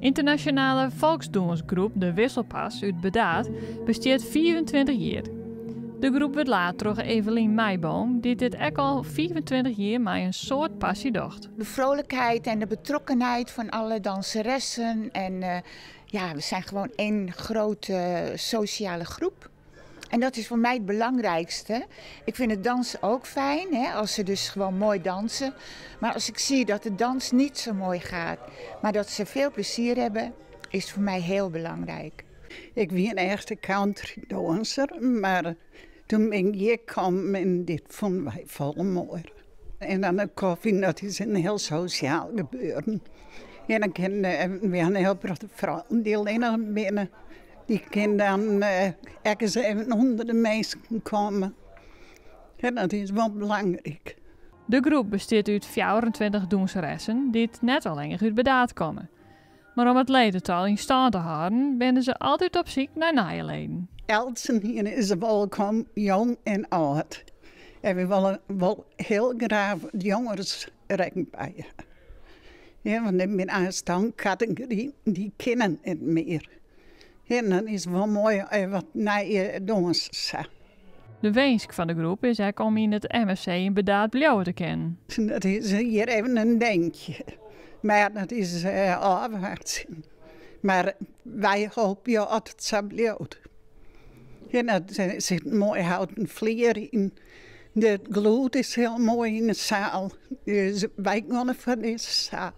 Internationale volksdonsgroep De Wisselpas uit Bedaat bestaat 24 jaar. De groep werd later door Evelien Meijboom, die dit ook al 25 jaar met een soort passie docht. De vrolijkheid en de betrokkenheid van alle danseressen. En we zijn gewoon één grote sociale groep. En dat is voor mij het belangrijkste. Ik vind het dansen ook fijn, als ze dus gewoon mooi dansen. Maar als ik zie dat de dans niet zo mooi gaat, maar dat ze veel plezier hebben, is het voor mij heel belangrijk. Ik ben een echte country danser, maar toen ben ik hier gekomen en dit vonden wij vol mooi. En dan de koffie, dat is een heel sociaal gebeuren. En dan kennen we een heel grote vrouwen die alleen binnen. Die kunnen dan ergens even onder de mensen komen. En dat is wel belangrijk. De groep bestaat uit 24 danseressen die het net alleen uit Bedaat komen. Maar om het ledental in stand te houden, ben ze altijd op zoek naar nieuwe leden. Elsen hier is welkom, jong en oud. En we willen wel heel graag de jongens rekken bij je. Ja, want in mijn aanstandcategorie, die kennen het meer. En dan is het wel mooi wat naar je jongens zijn. De wensk van de groep is ook om in het MFC in Bedaat blijven te kennen. Dat is hier even een denkje. Maar dat is afwaarts. Maar wij hopen ja dat het zo blijft. En er zit mooi houten vlier in. De gloed is heel mooi in de zaal. Dus wij gaan voor deze zaal.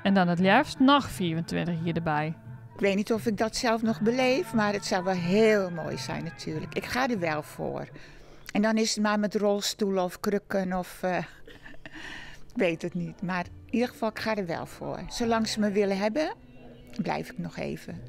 En dan het liefst nog 24 hier erbij. Ik weet niet of ik dat zelf nog beleef, maar het zou wel heel mooi zijn natuurlijk. Ik ga er wel voor. En dan is het maar met rolstoelen of krukken of... ik weet het niet, maar in ieder geval, ik ga er wel voor. Zolang ze me willen hebben, blijf ik nog even.